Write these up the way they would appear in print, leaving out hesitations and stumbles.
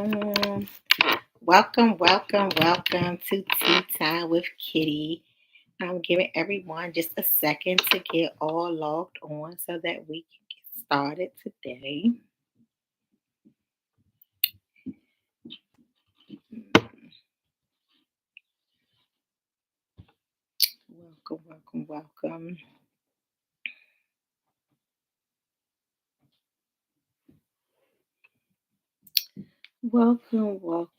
Welcome to Tea Time with Kitty. I'm giving everyone just a second to get all logged on so that we can get started today. Welcome. Welcome.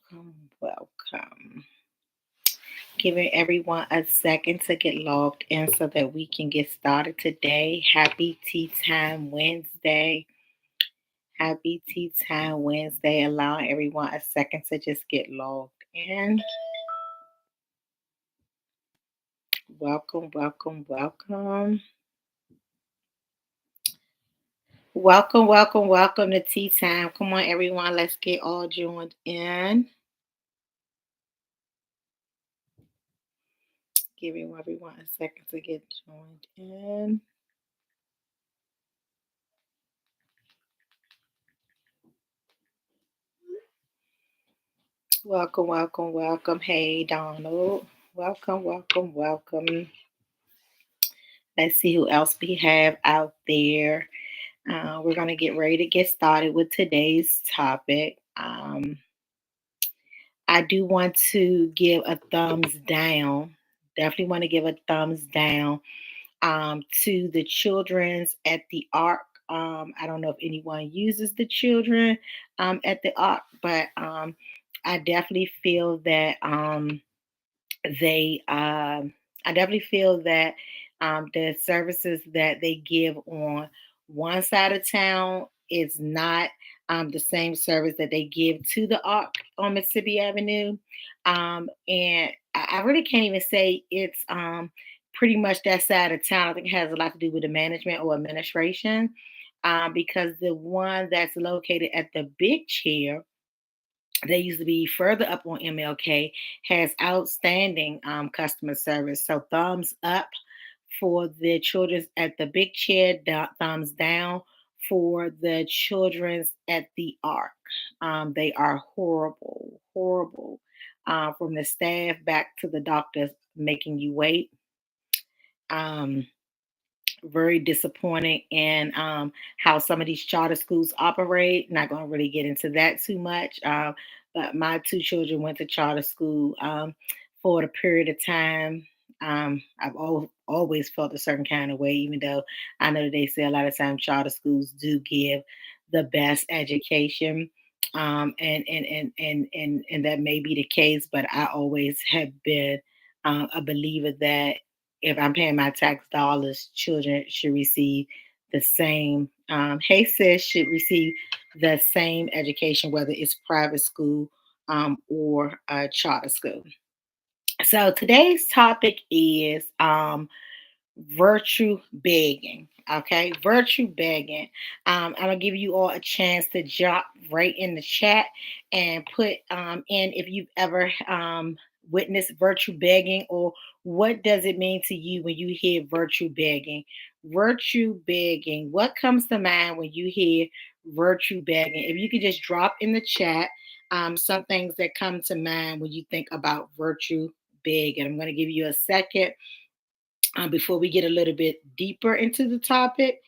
Giving everyone a second to get logged in so that we can get started today. Happy Tea Time Wednesday. Happy Tea Time Wednesday. Allowing everyone a second to just get logged in. Welcome. Welcome to Tea Time. Come on, everyone. Let's get all joined in. Giving everyone a second to get joined in. Welcome. Hey, Donald. Welcome. Let's see who else we have out there. We're going to get ready to get started with today's topic. I do want to give a thumbs down. Definitely want to give a thumbs down to the children's at the Ark. I don't know if anyone uses the children at the Ark, but I definitely feel that they I definitely feel that the services that they give on one side of town is not the same service that they give to the Arc on Mississippi Avenue. And I really can't even say it's pretty much that side of town. I think it has a lot to do with the management or administration. Because the one that's located at the big chair, they used to be further up on MLK, has outstanding customer service. So thumbs up for the children's at the big chair, thumbs down for the children's at the Ark. They are horrible. From the staff back to the doctors making you wait. Um, Very disappointed in how some of these charter schools operate. Not going to really get into that too much. But my two children went to charter school for a period of time. I've always felt a certain kind of way, even though I know that they say a lot of times charter schools do give the best education. And that may be the case, but I always have been a believer that if I'm paying my tax dollars, children should receive the same. Hey, sis, should receive the same education, whether it's private school or a charter school. So today's topic is virtue begging. Okay, virtue begging. I'm gonna give you all a chance to jump right in the chat and put in if you've ever witnessed virtue begging, or what does it mean to you when you hear virtue begging. Virtue begging, what comes to mind when you hear virtue begging? If you could just drop in the chat some things that come to mind when you think about virtue begging. I'm going to give you a second before we get a little bit deeper into the topic.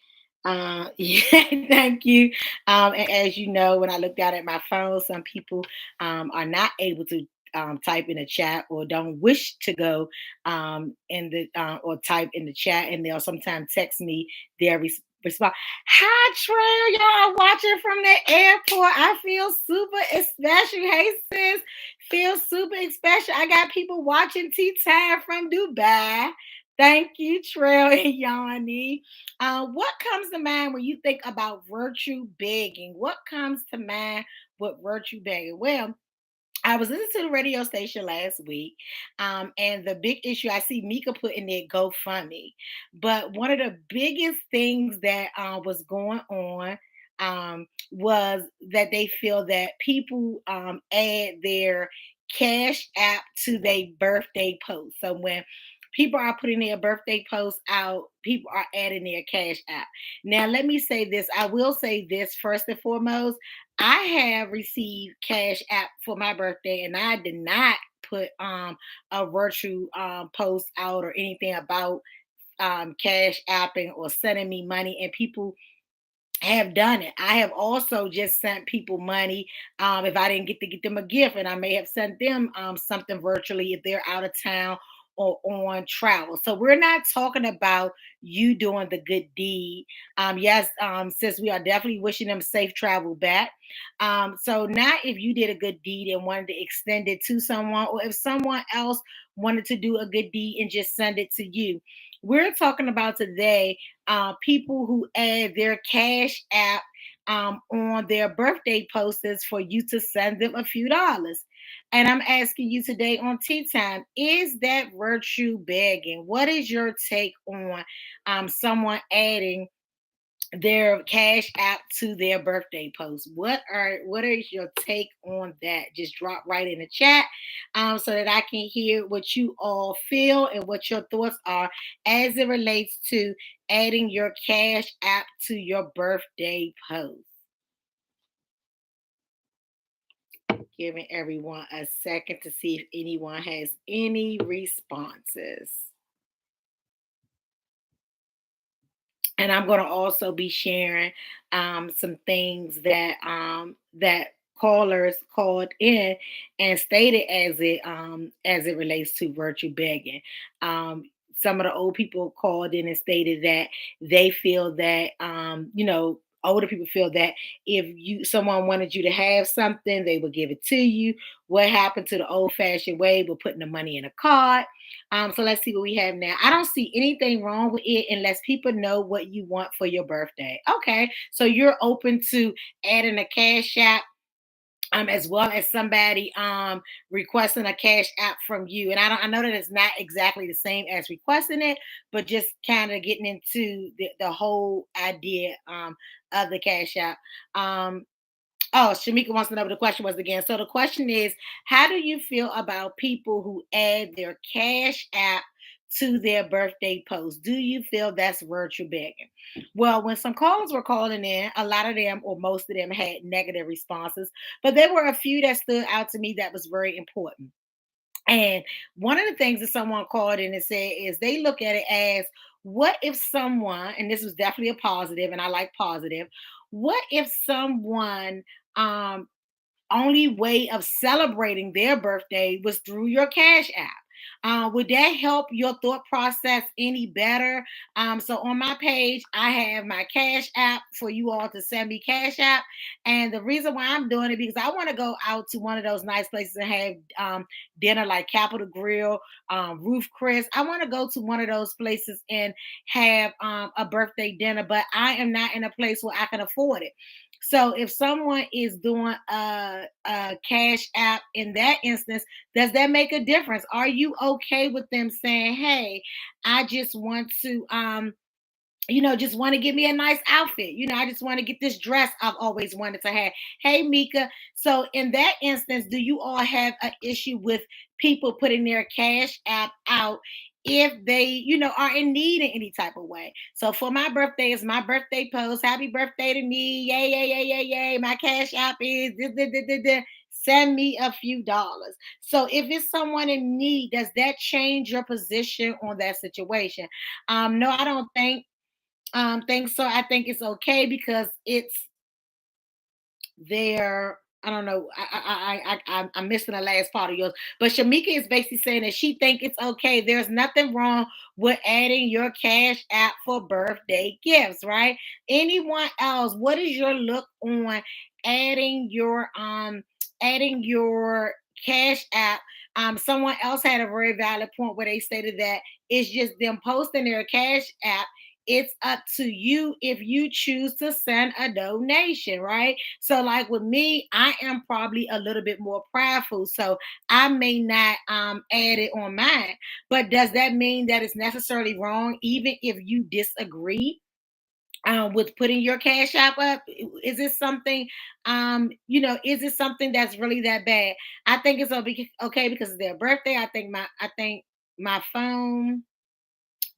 Yeah, thank you. And as you know, when I looked out at my phone, some people are not able to type in the chat or don't wish to go in the or type in the chat, and they'll sometimes text me their response. Hi, Trail, y'all watching from the airport. I feel super special. Hey, sis, feel super special. I got people watching Tea Time from Dubai. Thank you, Trail and Yanni. What comes to mind when you think about virtue begging? What comes to mind with virtue begging? Well, I was listening to the radio station last week, and the big issue I see Mika put in there GoFundMe. But one of the biggest things that was going on was that they feel that people add their cash app to their birthday post. So when People are putting their birthday posts out. People are adding their cash app. Now, let me say this. I will say this first and foremost. I have received cash app for my birthday, and I did not put a virtue post out or anything about cash apping or sending me money, and people have done it. I have also just sent people money if I didn't get to get them a gift, and I may have sent them something virtually if they're out of town or on travel. So we're not talking about you doing the good deed. Yes, since we are definitely wishing them safe travel back. So not if you did a good deed and wanted to extend it to someone, or if someone else wanted to do a good deed and just send it to you. We're talking about today people who add their cash app on their birthday posters for you to send them a few dollars. And I'm asking you today on Tea Time, is that virtue begging? What is your take on someone adding their cash app to their birthday post? What is your take on that? Just drop right in the chat so that I can hear what you all feel and what your thoughts are as it relates to adding your cash app to your birthday post. Giving everyone a second to see if anyone has any responses. And I'm going to also be sharing some things that callers called in and stated as it relates to virtue begging. Some of the old people called in and stated that they feel that older people feel that if you someone wanted you to have something, they would give it to you. What happened to the old fashioned way of putting the money in a card? So let's see what we have now. I don't see anything wrong with it unless people know what you want for your birthday. Okay, so you're open to adding a cash app as well as somebody requesting a cash app from you. And I know that it's not exactly the same as requesting it, but just kind of getting into the whole idea of the cash app. Oh, Shamika wants to know what the question was again. So the question is, how do you feel about people who add their cash app to their birthday post? Do you feel that's virtue begging? Well, when some callers were calling in, a lot of them or most of them had negative responses, but there were a few that stood out to me that was very important. And one of the things that someone called in and said is they look at it as, what if someone, and this was definitely a positive, and I like positive, what if someone um only way of celebrating their birthday was through your cash app? Would that help your thought process any better? So on my page, I have my cash app for you all to send me cash app. And the reason why I'm doing it because I want to go out to one of those nice places and have dinner like Capitol Grill, Roof Chris. I want to go to one of those places and have a birthday dinner, but I am not in a place where I can afford it. So if someone is doing a cash app in that instance, does that make a difference? Are you okay with them saying, "Hey, I just want to just want to give me a nice outfit. I just want to get this dress I've always wanted to have." Hey, Mika. So, in that instance, do you all have an issue with people putting their cash app out if they, are in need in any type of way? So, for my birthday, it's my birthday post. Happy birthday to me. Yay, yay, yay, yay, yay. My cash app is this, this, this, this, this. Send me a few dollars. So, if it's someone in need, does that change your position on that situation? No, I don't think so. I think it's okay because it's their. I don't know. I'm missing the last part of yours. But Shamika is basically saying that she think it's okay. There's nothing wrong with adding your cash app for birthday gifts, right? Anyone else? What is your look on adding your cash app? Someone else had a very valid point where they stated that it's just them posting their cash app. It's up to you if you choose to send a donation, right? So, like with me, I am probably a little bit more prideful, so I may not add it on mine. But does that mean that it's necessarily wrong, even if you disagree? With putting your cash app up, is it something is it something that's really that bad? I think it's okay because it's their birthday. I think my phone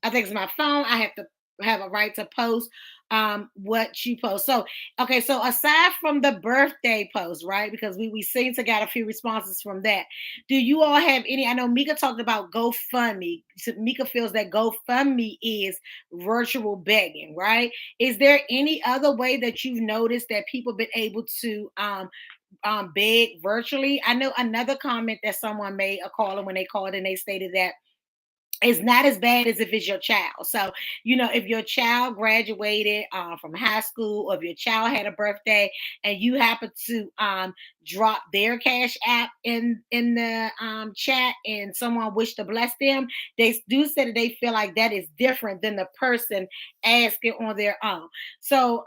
I think it's my phone. I have to have a right to post what you post. So okay, so aside from the birthday post, right? Because we seem to got a few responses from that. Do you all have any? I know Mika talked about GoFundMe. So Mika feels that GoFundMe is virtual begging, right? Is there any other way that you've noticed that people been able to beg virtually? I know another comment that someone made a caller when they called and they stated that it's not as bad as if it's your child. So, if your child graduated from high school, or if your child had a birthday and you happen to drop their cash app in the chat and someone wished to bless them, they do say that they feel like that is different than the person asking on their own. So,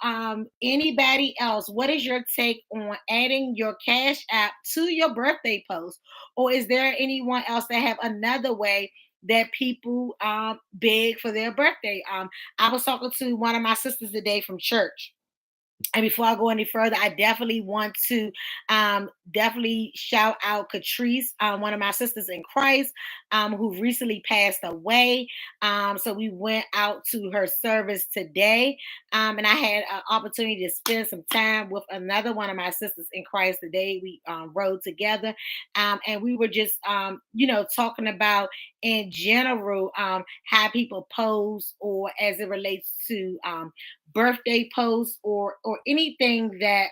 anybody else, what is your take on adding your cash app to your birthday post? Or is there anyone else that have another way that people beg for their birthday? I was talking to one of my sisters today from church, and before I go any further, I definitely want to definitely shout out Catrice, one of my sisters in Christ, who recently passed away. So we went out to her service today, and I had an opportunity to spend some time with another one of my sisters in Christ today. We rode together, and we were just, talking about in general how people pose, or as it relates to birthday posts, or anything that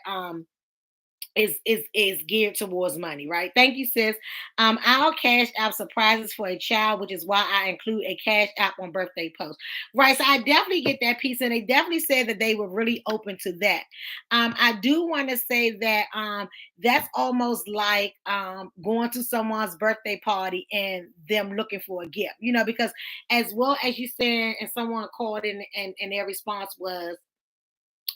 is geared towards money, right? Thank you, sis. Our cash app surprises for a child, which is why I include a cash app on birthday posts. Right. So I definitely get that piece, and they definitely said that they were really open to that. I do want to say that that's almost like going to someone's birthday party and them looking for a gift, because as well as you said, and someone called in, and their response was,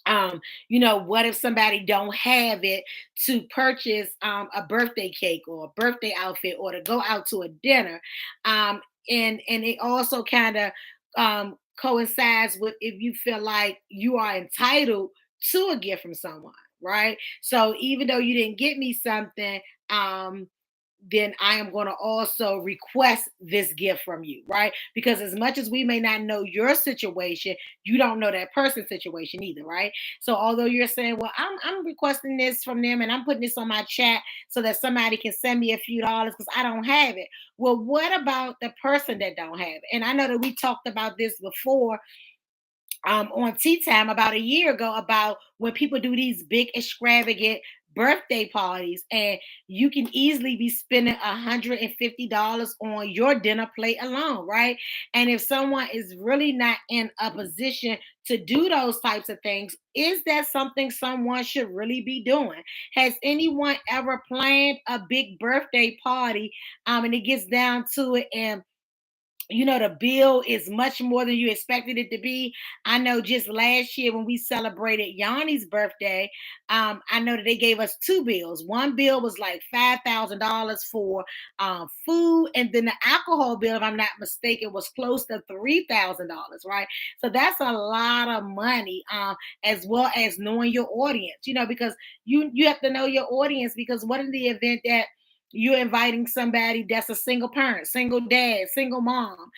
what if somebody don't have it to purchase a birthday cake or a birthday outfit, or to go out to a dinner? And it also kind of coincides with if you feel like you are entitled to a gift from someone, right? So even though you didn't get me something, then I am going to also request this gift from you, right? Because as much as we may not know your situation, you don't know that person's situation either, right? So although you're saying, well, I'm requesting this from them and I'm putting this on my chat so that somebody can send me a few dollars because I don't have it. Well, what about the person that don't have it? And I know that we talked about this before on Tea Time about a year ago, about when people do these big extravagant birthday parties, and you can easily be spending $150 on your dinner plate alone, right? And if someone is really not in a position to do those types of things, is that something someone should really be doing? Has anyone ever planned a big birthday party, and it gets down to it, and the bill is much more than you expected it to be? I know just last year when we celebrated Yanni's birthday, I know that they gave us two bills. One bill was like $5,000 for food, and then the alcohol bill, if I'm not mistaken, was close to $3,000, right? So that's a lot of money, as well as knowing your audience, because you have to know your audience, because what in the event that you're inviting somebody that's a single parent, single dad, single mom,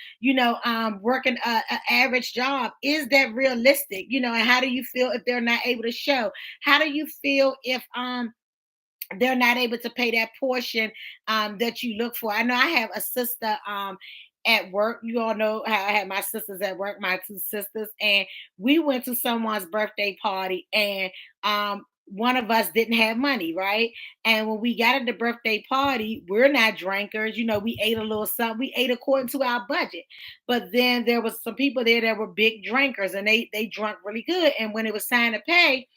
working a average job? Is that realistic? And how do you feel if they're not able to show? How do you feel if they're not able to pay that portion that you look for? I know I have a sister at work. You all know how I have my sisters at work, my two sisters, and we went to someone's birthday party, and one of us didn't have money, right? And when we got at the birthday party, we're not drinkers. We ate a little something. We ate according to our budget. But then there was some people there that were big drinkers, and they drank really good. And when it was time to pay,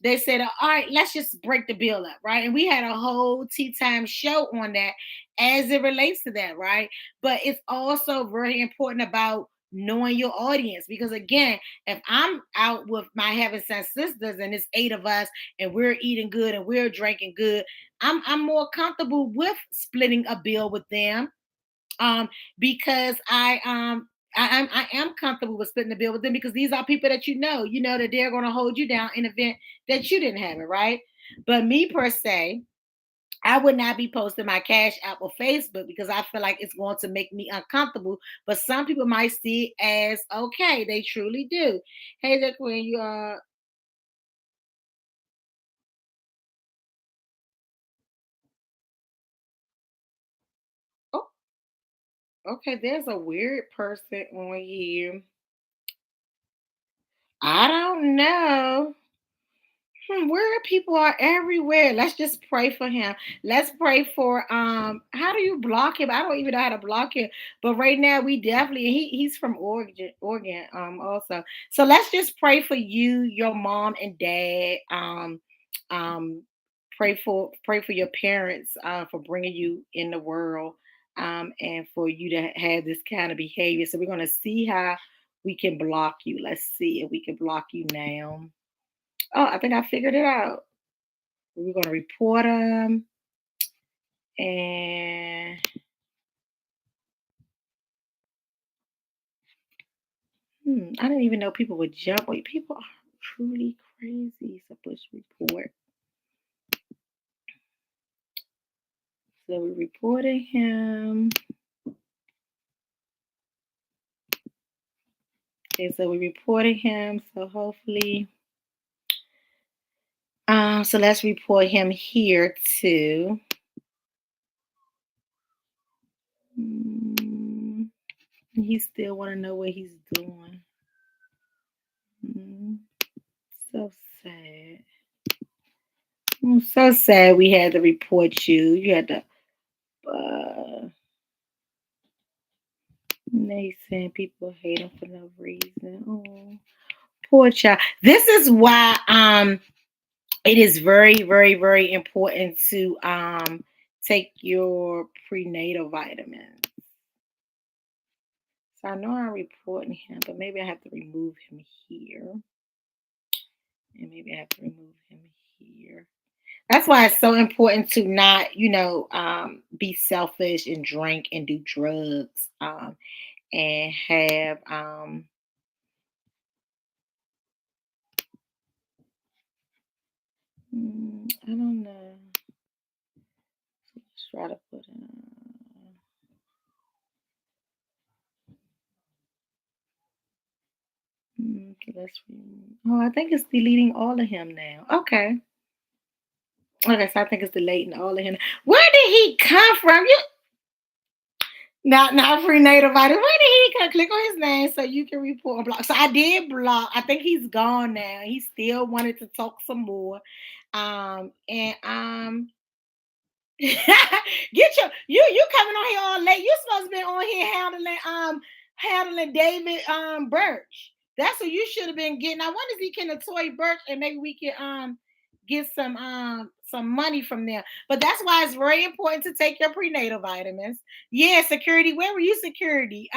they said, all right, let's just break the bill up, right? And we had a whole tea time show on that as it relates to that, right? But it's also very important about knowing your audience, because again, if I'm out with my heaven sent sisters and it's eight of us and we're eating good and we're drinking good, I'm more comfortable with splitting a bill with them, because I am comfortable with splitting the bill with them, because these are people that you know that they're going to hold you down in the event that you didn't have it, right? But me per se, I would not be posting my Cash App or Facebook because I feel like it's going to make me uncomfortable. But some people might see it as okay. They truly do. Hey, look, when you oh, okay, there's a weird person on here. I don't know. Weird people are everywhere. Let's just pray for him. Let's pray for how do you block him? I don't even know how to block him. But right now we definitely he's from Oregon also. So let's just pray for you, your mom and dad. Um pray for your parents for bringing you in the world and for you to have this kind of behavior. So we're going to see how we can block you. Let's see if we can block you now. Oh, I think I figured it out. We're gonna report them, and I didn't even know people would jump. Wait, people are truly crazy. So push report. So we reported him. Okay, so we reported him. So hopefully, so let's report him here too. Mm, he still want to know what he's doing. Mm, so sad. So sad. We had to report you. You had to. They saying people hate him for no reason. Oh, poor child. This is why it is very, very, very important to take your prenatal vitamins. So I know I'm reporting him, but maybe I have to remove him here. And maybe I have to remove him here. That's why it's so important to not, be selfish and drink and do drugs and have I don't know. Let's try to put in. Okay, oh, I think it's deleting all of him now. Okay. Okay, so I think it's deleting all of him. Where did he come from? You not prenatal vitamin. Where did he come? Click on his name so you can report and block. So I did block. I think he's gone now. He still wanted to talk some more. And Get you coming on here all late. You supposed to be on here handling David Birch. That's what you should have been getting. I wonder if he can Toy Birch and maybe we can get some money from them. But that's why it's very important to take your prenatal vitamins. Yeah, security. Where were you security?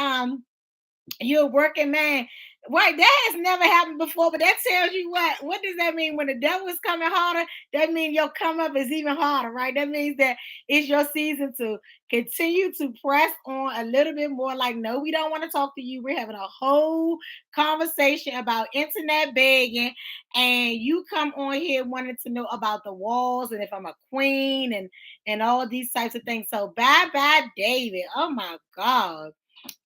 You're a working man. Right, that has never happened before, but that tells you what. What does that mean? When the devil is coming harder, that means your come up is even harder, right? That means that it's your season to continue to press on a little bit more. Like, no, we don't want to talk to you. We're having a whole conversation about internet begging, and you come on here wanting to know about the walls and if I'm a queen and all these types of things. So bye bye, David. Oh my God.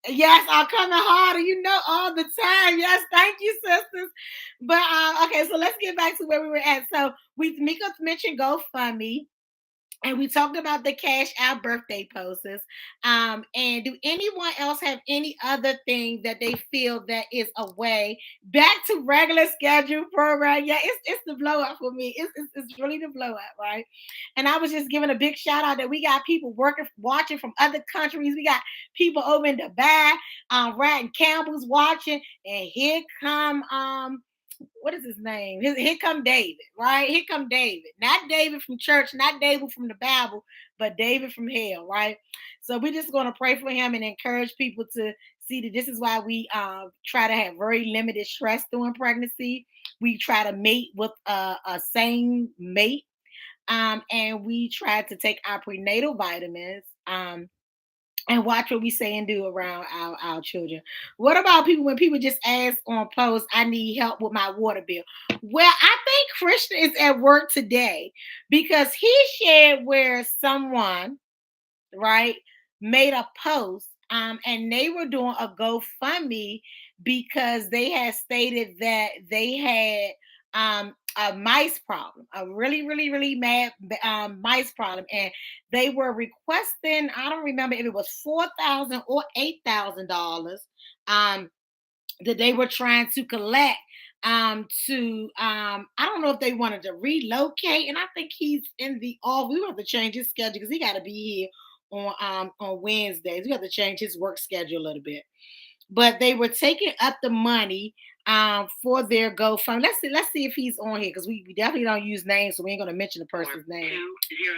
Yes, I'm coming harder, all the time. Yes, thank you, sisters. But okay, so let's get back to where we were at. So Mika mentioned GoFundMe. And we talked about the cash out birthday posters. And do anyone else have any other thing that they feel that is a way back to regular schedule program? Yeah, it's the blow up for me. It's really the blow up, right? And I was just giving a big shout out that we got people watching from other countries. We got people over in Dubai, Rat and Campbell's watching, and here come what is his name? Here come David, right? Here come David. Not David from church, not David from the Bible, but David from hell, right? So we're just going to pray for him and encourage people to see that this is why we try to have very limited stress during pregnancy. We try to mate with a same mate. And we try to take our prenatal vitamins. and watch what we say and do around our children. What about people when people just ask on posts, I need help with my water bill? Well, I think Christian is at work today because he shared where someone, right, made a post, and they were doing a GoFundMe because they had stated that they had a mice problem, a really, really, really mad mice problem, and they were requesting. I don't remember if it was $4,000 or $8,000 um, that they were trying to collect to I don't know if they wanted to relocate, and I think he's in the off. We have to change his schedule because he got to be here on Wednesdays. We have to change his work schedule a little bit. But they were taking up the money for their GoFundMe. Let's see if he's on here because we definitely don't use names, so we ain't gonna mention the person's name.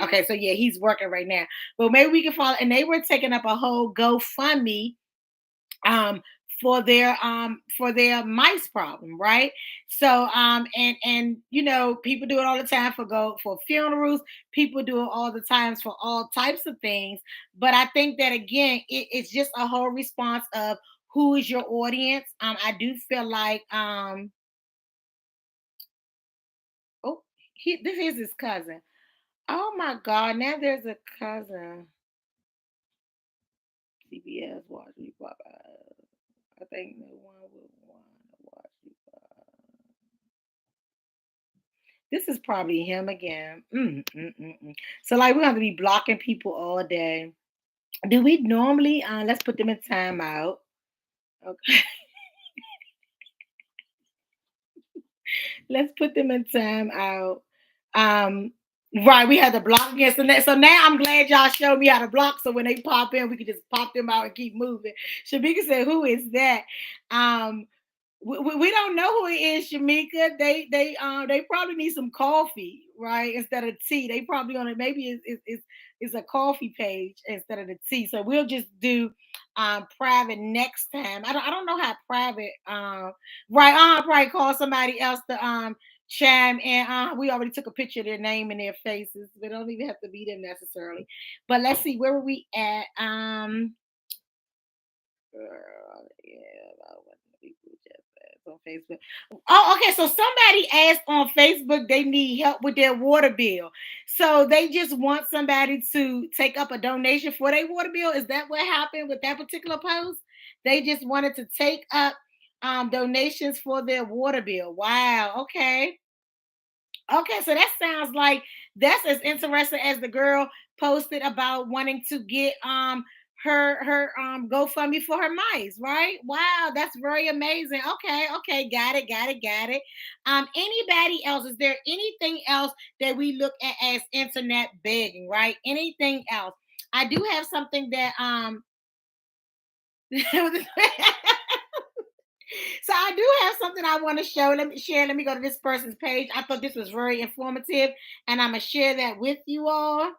Okay, so yeah, he's working right now. But maybe we can follow. And they were taking up a whole GoFundMe um for their mice problem, right? So and you know, people do it all the time for funerals. People do it all the times for all types of things. But I think that again, it's just a whole response of who is your audience. I do feel like oh, this is his cousin. Oh my god, now there's a cousin. CBS watch me pop out. I think no one would want to watch you. This is probably him again. So like we're gonna be blocking people all day. Do we normally let's put them in timeout. Okay. Let's put them in timeout. Um right, we had to block against the net. So now I'm glad y'all showed me how to block. So when they pop in, we can just pop them out and keep moving. Shabika said, who is that? Um we don't know who it is, Shamika. They probably need some coffee, right? Instead of tea. They probably on it. Maybe it's a coffee page instead of the tea. So we'll just do private next time. I don't know how private right I'll probably call somebody else to chime in. We already took a picture of their name and their faces. We don't even have to be them necessarily. But let's see, where were we at? Yeah, about what the people just asked on Facebook. Oh, okay. So somebody asked on Facebook they need help with their water bill. So they just want somebody to take up a donation for their water bill. Is that what happened with that particular post? They just wanted to take up donations for their water bill. Wow. Okay. Okay, so that sounds like that's as interesting as the girl posted about wanting to get her GoFundMe for her mice, right? Wow, that's very amazing. Okay, okay, got it. Anybody else? Is there anything else that we look at as internet begging, right? Anything else? I do have something that so I do have something I want to show. Let me share. Let me go to this person's page. I thought this was very informative, and I'm gonna share that with you all.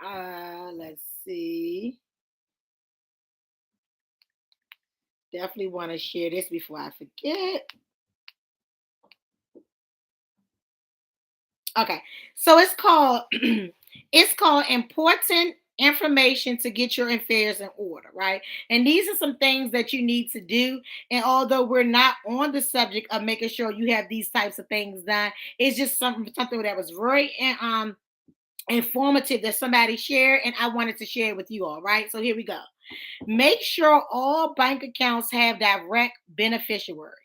Let's see. Definitely want to share this before I forget. Okay, so it's called it's called important information to get your affairs in order, right? And these are some things that you need to do. And although we're not on the subject of making sure you have these types of things done, it's just something that was very informative that somebody shared, and I wanted to share it with you all, right? So here we go. Make sure all bank accounts have direct beneficiaries.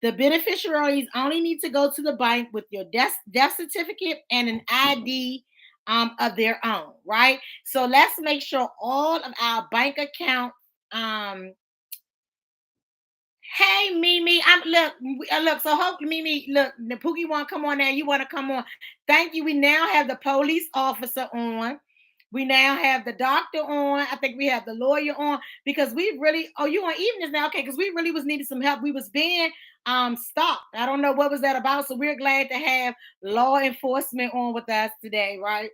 The beneficiaries only need to go to the bank with your death certificate and an ID of their own, right? So let's make sure all of our bank accounts hey Mimi, look. So hopefully Mimi, look, the Pookie want to come on there. You want to come on? Thank you. We now have the police officer on. We now have the doctor on. I think we have the lawyer on because we really. Oh, you on evenings now? Okay, because we really was needing some help. We was being stopped. I don't know what was that about. So we're glad to have law enforcement on with us today, right?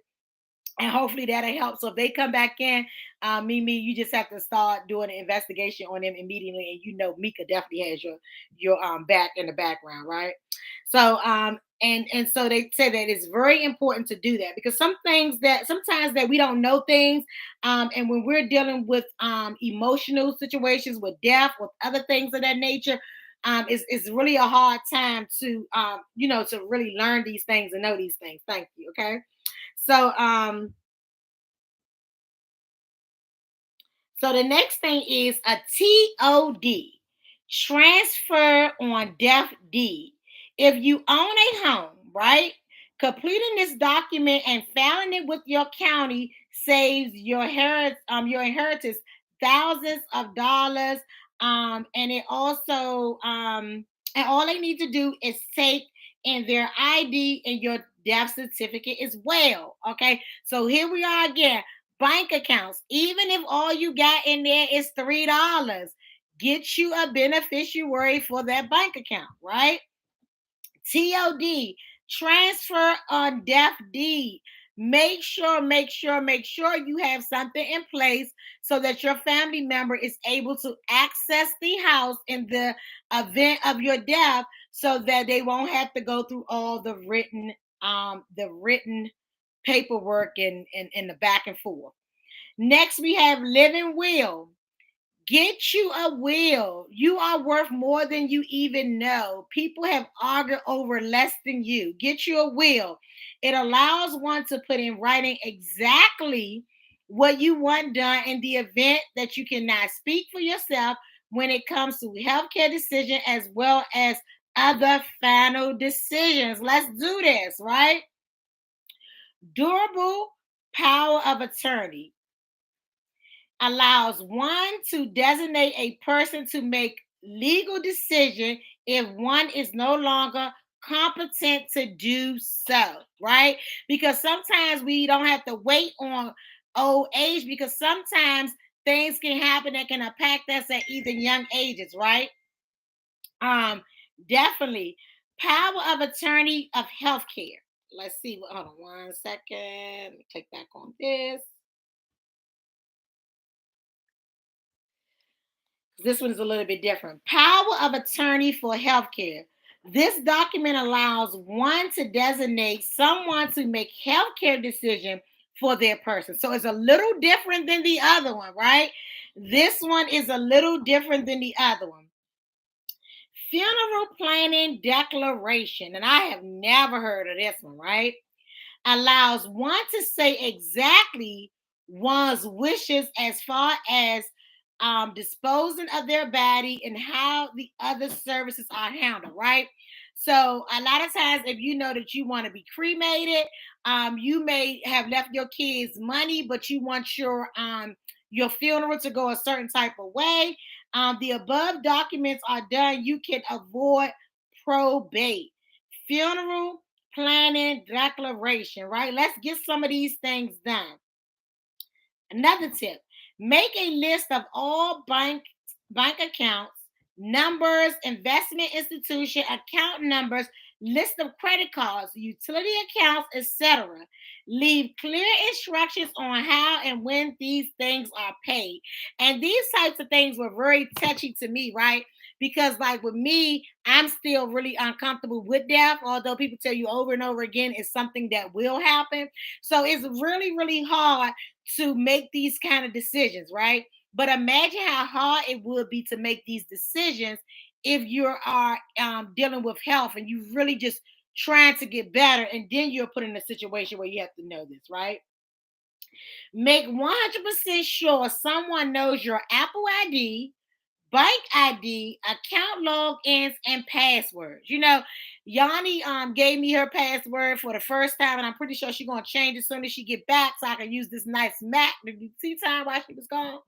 And hopefully that'll help. So if they come back in, Mimi, you just have to start doing an investigation on them immediately. And you know, Mika definitely has your back in the background, right? So And so they say that it's very important to do that, because sometimes that we don't know things, and when we're dealing with emotional situations, with death, with other things of that nature, it's really a hard time to to really learn these things and know these things. Thank you. Okay. So the next thing is a TOD, transfer on death deed. If you own a home, right, completing this document and filing it with your county saves your inheritance thousands of dollars. And it also and all they need to do is take in their ID and your death certificate as well. Okay, so here we are again. Bank accounts, even if all you got in there is $3, get you a beneficiary for that bank account, right? TOD, transfer on death deed. Make sure you have something in place so that your family member is able to access the house in the event of your death, so that they won't have to go through all the written paperwork and the back and forth. Next, we have living will. Get you a will. You are worth more than you even know. People have argued over less than you. Get you a will. It allows one to put in writing exactly what you want done in the event that you cannot speak for yourself when it comes to healthcare decision as well as other final decisions. Let's do this, right? Durable power of attorney allows one to designate a person to make legal decision if one is no longer competent to do so, right? Because sometimes we don't have to wait on old age, because sometimes things can happen that can impact us at even young ages, right? um Definitely power of attorney of healthcare. Let's see, hold on one second. Let me click back on this one is a little bit different. Power of attorney for healthcare. This document allows one to designate someone to make healthcare decision for their person. So it's a little different than the other one, right? This one is a little different than the other one. Funeral planning declaration, and I have never heard of this one, right? Allows one to say exactly one's wishes as far as disposing of their body and how the other services are handled, right? So a lot of times, if you know that you want to be cremated, you may have left your kids money, but you want your funeral to go a certain type of way. The above documents are done. You can avoid probate. Funeral planning declaration, right? Let's get some of these things done. Another tip, make a list of all bank accounts, numbers, investment institution account numbers, list of credit cards, utility accounts, etc. Leave clear instructions on how and when these things are paid. And these types of things were very touchy to me, right? Because, like with me, I'm still really uncomfortable with death, although people tell you over and over again it's something that will happen. So it's really, really hard to make these kind of decisions, right? But imagine how hard it would be to make these decisions if you are dealing with health and you really just trying to get better, and then you're put in a situation where you have to know this, right? Make 100% sure someone knows your Apple ID, bank ID, account logins, and passwords. Yanni gave me her password for the first time, and I'm pretty sure she's gonna change as soon as she get back, so I can use this nice Mac to do tea time while she was gone.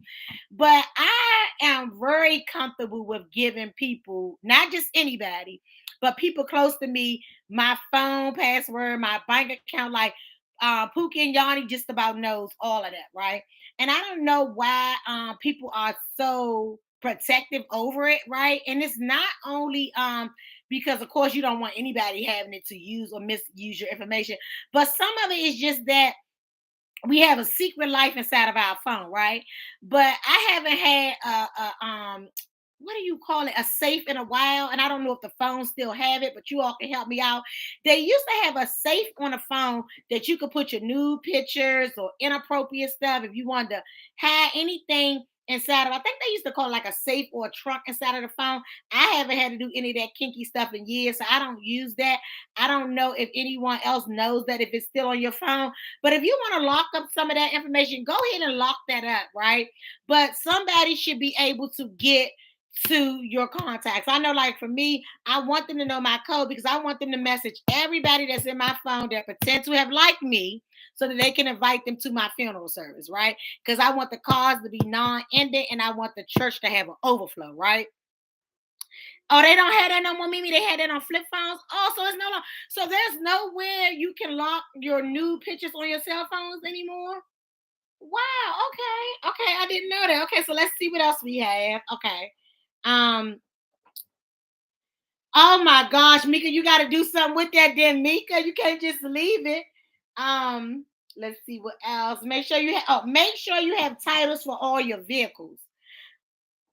But I am very comfortable with giving people, not just anybody, but people close to me, my phone password, my bank account. Like Pookie and Yanni just about knows all of that, right? And I don't know why people are so protective over it, right? And it's not only because of course you don't want anybody having it to use or misuse your information, but some of it is just that we have a secret life inside of our phone, right? But I haven't had what do you call it? A safe in a while. And I don't know if the phones still have it, but you all can help me out. They used to have a safe on the phone that you could put your nude pictures or inappropriate stuff if you wanted to hide anything inside of. I think they used to call it like a safe or a trunk inside of the phone. I haven't had to do any of that kinky stuff in years, so I don't use that. I don't know if anyone else knows that if it's still on your phone. But if you want to lock up some of that information, go ahead and lock that up, right? But somebody should be able to get to your contacts. I know, like for me, I want them to know my code because I want them to message everybody that's in my phone that pretend to have liked me so that they can invite them to my funeral service, right? Because I want the cards to be non-ending and I want the church to have an overflow, right? Oh, they don't have that no more, Mimi. They had that on flip phones. Oh, so it's no longer. So there's nowhere you can lock your new pictures on your cell phones anymore. Wow. Okay. Okay. I didn't know that. Okay. So let's see what else we have. Okay. Um. Oh my gosh, Mika, you got to do something with that, then, Mika. You can't just leave it. Um. Let's see what else. Make sure you have. Oh, make sure you have titles for all your vehicles.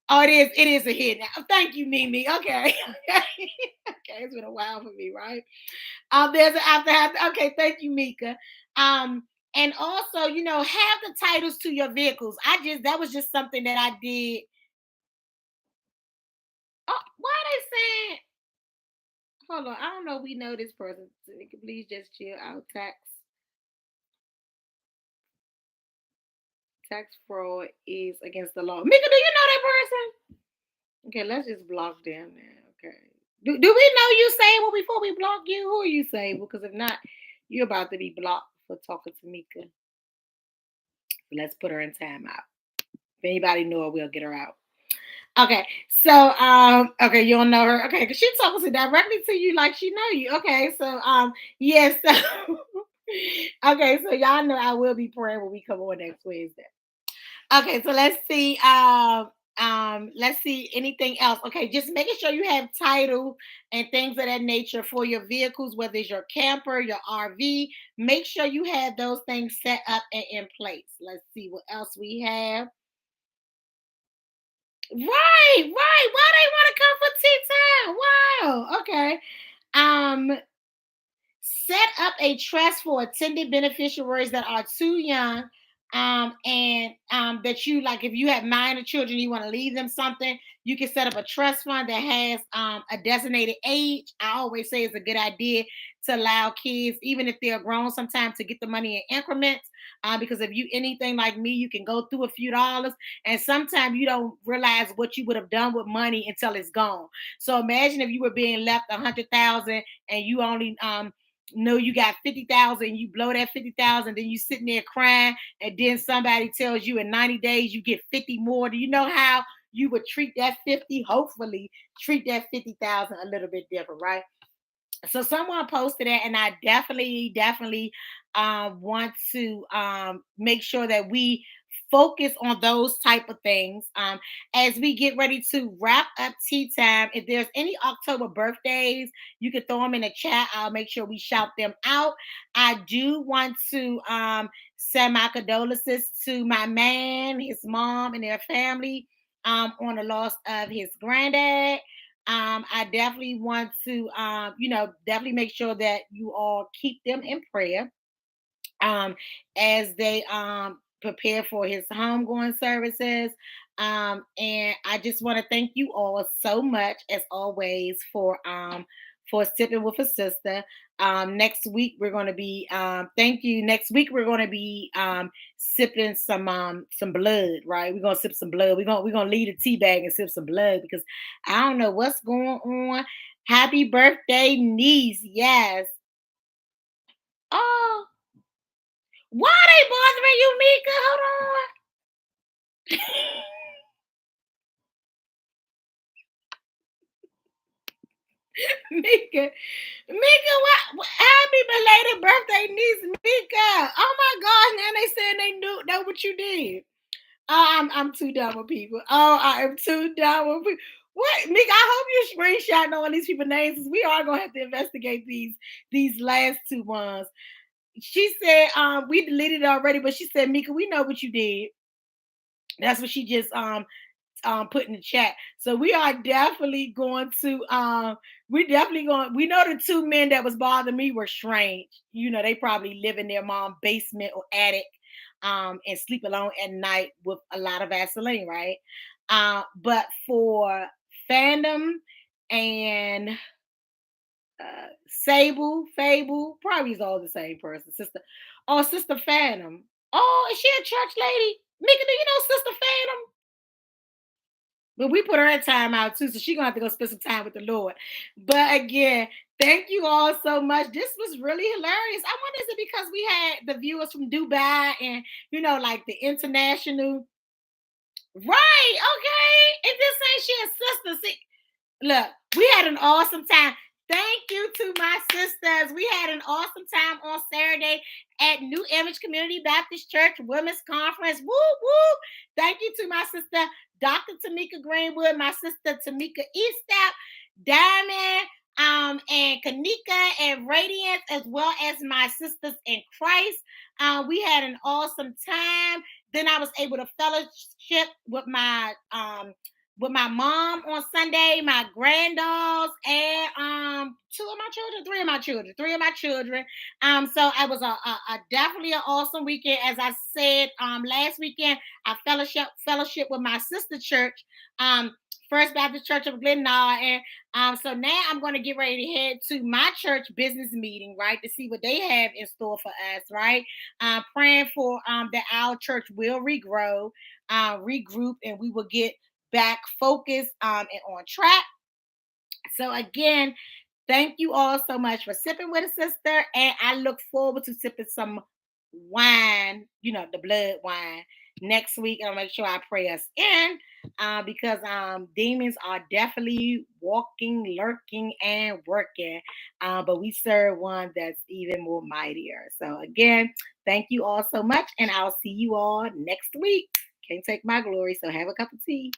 Oh, it is. It is a hit now. Thank you, Mimi. Okay. Okay. Okay. It's been a while for me, right? There's an after. Okay. Thank you, Mika. And also, have the titles to your vehicles. That was just something that I did. Oh, why are they saying? Hold on. I don't know. We know this person. So we can please just chill out. Tax fraud is against the law. Mika, do you know that person? Okay, let's just block them now. Okay. Do we know you saying before we block you? Who are you saying? Because if not, you're about to be blocked for talking to Mika. So let's put her in timeout. If anybody know her, we'll get her out. Okay, so okay, you don't know her. Okay, because she's talking to directly to you like she know you. Okay, so yes, so okay, so y'all know I will be praying when we come on next Wednesday. Okay, so let's see anything else. Okay, just making sure you have title and things of that nature for your vehicles, whether it's your camper, your RV. Make sure you have those things set up and in place. Let's see what else we have. Right, right. Why they want to come for tea time? Wow. Okay. Um, set up a trust for attended beneficiaries that are too young and that you like if you have minor children you want to leave them something you can set up a trust fund that has a designated age. I always say it's a good idea to allow kids even if they're grown sometimes to get the money in increments because if you anything like me you can go through a few dollars and sometimes you don't realize what you would have done with money until it's gone. So imagine if you were being left 100,000 and you only know you got 50,000, you blow that 50,000, then you sitting there crying, and then somebody tells you in 90 days you get 50 more. Do you know how you would treat that 50? Hopefully, treat that 50,000 a little bit different, right? So someone posted that, and I definitely want to make sure that we focus on those type of things as we get ready to wrap up tea time. If there's any October birthdays, you can throw them in the chat. I'll make sure we shout them out. I do want to send my condolences to my man, his mom, and their family on the loss of his granddad. I definitely want to, definitely make sure that you all keep them in prayer um, as they prepare for his homegoing services. And I just want to thank you all so much, as always, for sipping with a sister. Next week we're going to be thank you. Next week we're going to be sipping some blood. Right, we're going to sip some blood. We're gonna leave the tea bag and sip some blood because I don't know what's going on. Happy birthday, niece! Yes. Oh, why are they bothering you, Mika? Hold on. Mika, Mika, what? Happy belated birthday, niece Mika. Oh my gosh, now they saying they know what you did. Oh, I'm too dumb with people. Oh, I am too dumb with people. What, Mika? I hope you screenshot all these people's names because we are gonna have to investigate these last two ones. She said, we deleted it already, but she said, Mika, we know what you did. That's what she just put in the chat. So we are definitely going to we know the two men that was bothering me were strange. You know, they probably live in their mom's basement or attic and sleep alone at night with a lot of Vaseline, right? But for fandom and Fable, probably is all the same person. Sister, oh, Sister Phantom. Oh, is she a church lady? Mika, do you know Sister Phantom? But we put her in time out too, so she's gonna have to go spend some time with the Lord. But again, thank you all so much. This was really hilarious. I wonder is it because we had the viewers from Dubai and like the international. Right, okay. And this ain't she a sister. See, look, we had an awesome time. Thank you to my sisters. We had an awesome time on Saturday at New Image Community Baptist Church Women's Conference. Woo woo! Thank you to my sister, Dr. Tamika Greenwood, my sister Tamika Eastap, Diamond, and Kanika and Radiance, as well as my sisters in Christ. We had an awesome time. Then I was able to fellowship with my mom on Sunday, my granddaughters, and three of my children. So it was a definitely an awesome weekend. As I said, last weekend I fellowship with my sister church, First Baptist Church of Glennar, and so now I'm going to get ready to head to my church business meeting, right, to see what they have in store for us, right. Praying for that our church will regrow, regroup, and we will get back focused and on track. So again, thank you all so much for sipping with a sister, and I look forward to sipping some wine, the blood wine next week. I'll make sure I pray us in because demons are definitely walking, lurking, and working. But we serve one that's even more mightier. So again, thank you all so much, and I'll see you all next week. Can't take my glory, so have a cup of tea.